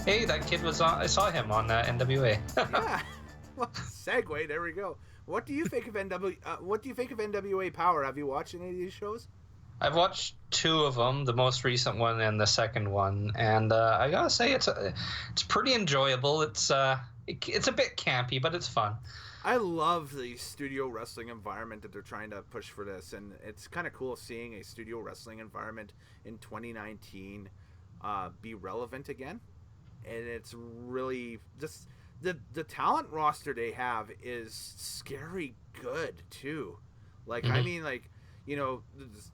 Hey, that kid was on. I saw him on NWA. Yeah. Well, segue. There we go. What do you think of What do you think of NWA Powerrr? Have you watched any of these shows? I've watched two of them, the most recent one and the second one, and I gotta say it's pretty enjoyable. It's a bit campy, but it's fun. I love the studio wrestling environment that they're trying to push for this, and it's kind of cool seeing a studio wrestling environment in 2019 be relevant again. And it's really just the talent roster they have is scary good too. Like I mean, like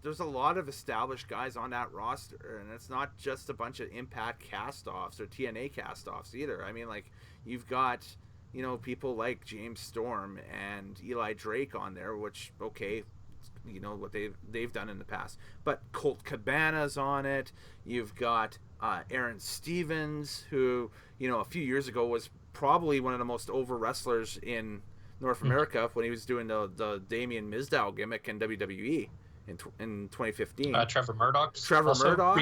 there's a lot of established guys on that roster, and it's not just a bunch of Impact cast-offs or TNA cast-offs either. I mean, like you've got people like James Storm and Eli Drake on there, which okay, what they've done in the past, but Colt Cabana's on it. You've got Aaron Stevens, who a few years ago was probably one of the most over wrestlers in North America when he was doing the Damien Mizdow gimmick in WWE in 2015. Trevor Murdoch. Trevor Murdoch,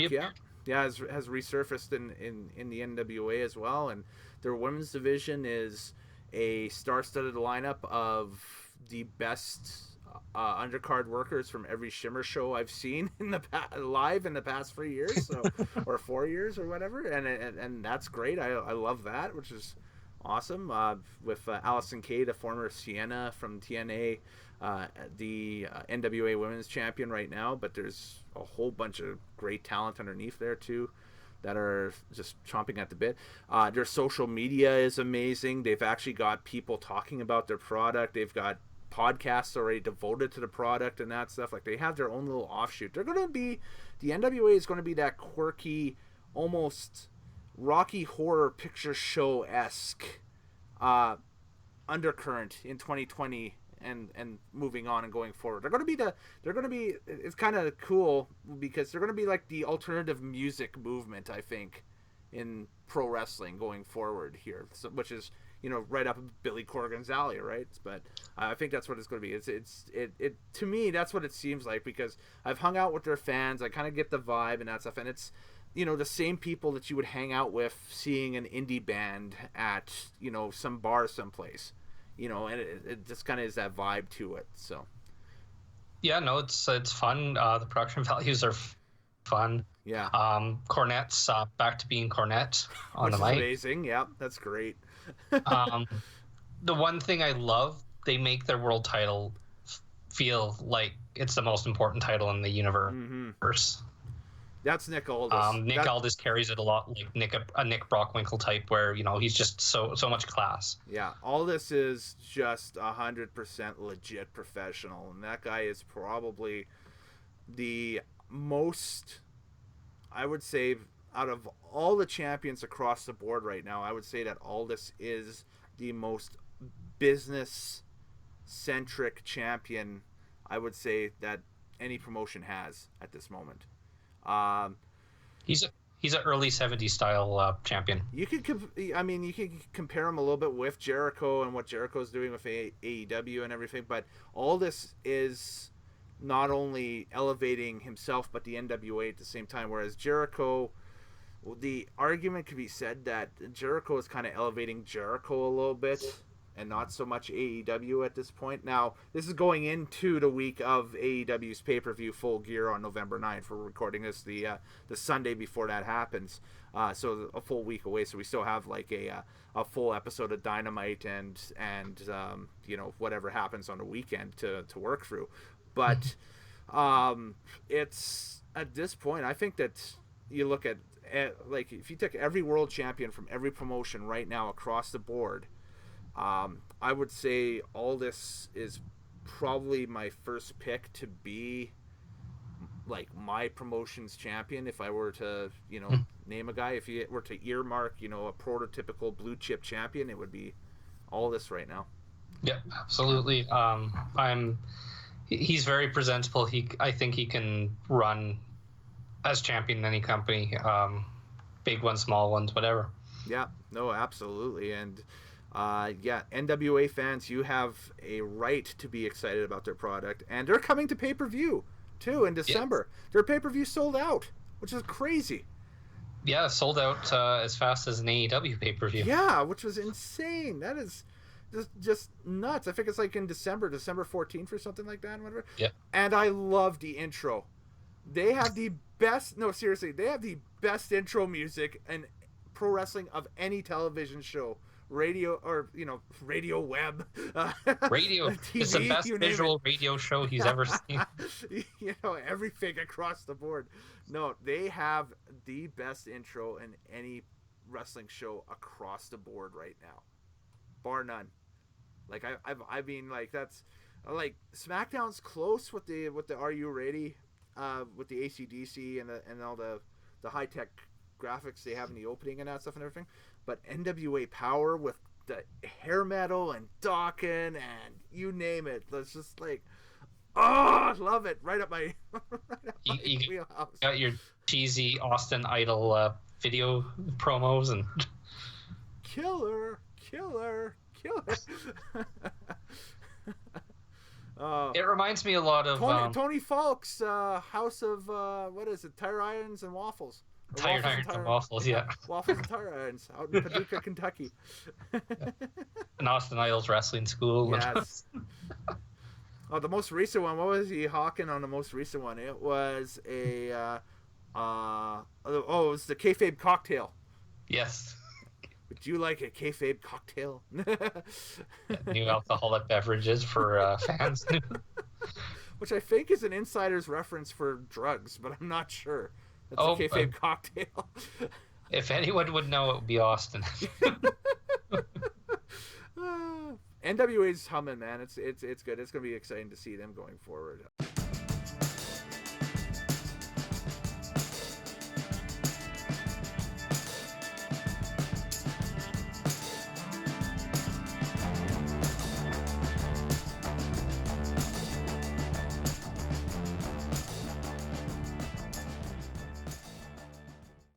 yeah, has resurfaced in the NWA as well, and their women's division is a star-studded lineup of the best undercard workers from every Shimmer show I've seen live in the past 3 years, so or 4 years or whatever, and that's great. I love that, which is awesome. With Allison Kay, the former Sienna from TNA, the NWA Women's Champion right now, but there's a whole bunch of great talent underneath there too that are just chomping at the bit. Their social media is amazing. They've actually got people talking about their product. They've got podcasts already devoted to the product and that stuff. Like they have their own little offshoot. The NWA is going to be that quirky, almost Rocky Horror Picture Show-esque undercurrent in 2020 and moving on and going forward. It's kind of cool because they're going to be like the alternative music movement, I think, in pro wrestling going forward here, which is right up Billy Corgan's alley, right? But I think that's what it's going to be. It to me, that's what it seems like, because I've hung out with their fans. I kind of get the vibe and that stuff, and it's the same people that you would hang out with seeing an indie band at some bar someplace, and it just kind of is that vibe to it. So yeah, no, it's fun. The production values are fun. Yeah. Cornette's back to being Cornette on the mic. Amazing. Yeah, that's great. The one thing I love, they make their world title feel like it's the most important title in the universe. Mm-hmm. That's Nick Aldis. Nick Aldis carries it a lot, like a Nick Brockwinkle type, where he's just so much class. Yeah, Aldis is just 100% legit professional, and that guy is probably the most, I would say, out of all the champions across the board right now, I would say that Aldis is the most business-centric champion, I would say, that any promotion has at this moment. He's an early 70s style champion. You could compare him a little bit with Jericho and what Jericho's doing with AEW and everything, but Aldis is not only elevating himself but the NWA at the same time, whereas Jericho, the argument could be said that Jericho is kind of elevating Jericho a little bit and not so much AEW at this point. Now, this is going into the week of AEW's pay-per-view Full Gear on November 9th. We're recording this the Sunday before that happens, so a full week away. So we still have like a full episode of Dynamite and whatever happens on the weekend to work through. But it's at this point, I think that you look at like if you took every world champion from every promotion right now across the board, I would say Aldis is probably my first pick to be like my promotion's champion. If I were to, name a guy, if you were to earmark, a prototypical blue chip champion, it would be Aldis right now. Yeah, absolutely. He's very presentable. I think he can run as champion in any company, big ones, small ones, whatever. Yeah, no, absolutely. And NWA fans, you have a right to be excited about their product, and they're coming to pay-per-view too in December. Yeah. Their pay-per-view sold out, which is crazy. Yeah, sold out as fast as an AEW pay-per-view. Yeah, which was insane. That is just nuts. I think it's like in December 14th or something like that. Whatever. Yeah. And I love the intro. They have the best. No, seriously, they have the best intro music in pro wrestling of any television show, radio or radio web, Radio. TV, It's the best visual radio show he's ever seen. Everything across the board. No, they have the best intro in any wrestling show across the board right now, bar none. Like I mean, like that's like SmackDown's close with the Are You Ready, with the AC/DC and all the high tech graphics they have in the opening and that stuff and everything. But NWA Powerrr with the hair metal and Dawkins and you name it, that's just like, oh, I love it. Right up my wheelhouse. Got your cheesy Austin Idol video promos and killer. It reminds me a lot of Tony Falk's House of what is it? Tire Irons and Waffles. Tire Irons and Waffles, yeah. Waffles and Tire Irons out in Paducah, Kentucky. An Austin Idol's wrestling school. Yes. Oh, the most recent one. What was he hawking on the most recent one? It was it was the kayfabe cocktail. Yes. Would you like a kayfabe cocktail? New alcoholic beverages for fans. Which I think is an insider's reference for drugs, but I'm not sure. That's a kayfabe cocktail. If anyone would know, it would be Austin. NWA's humming, man. It's good. It's going to be exciting to see them going forward.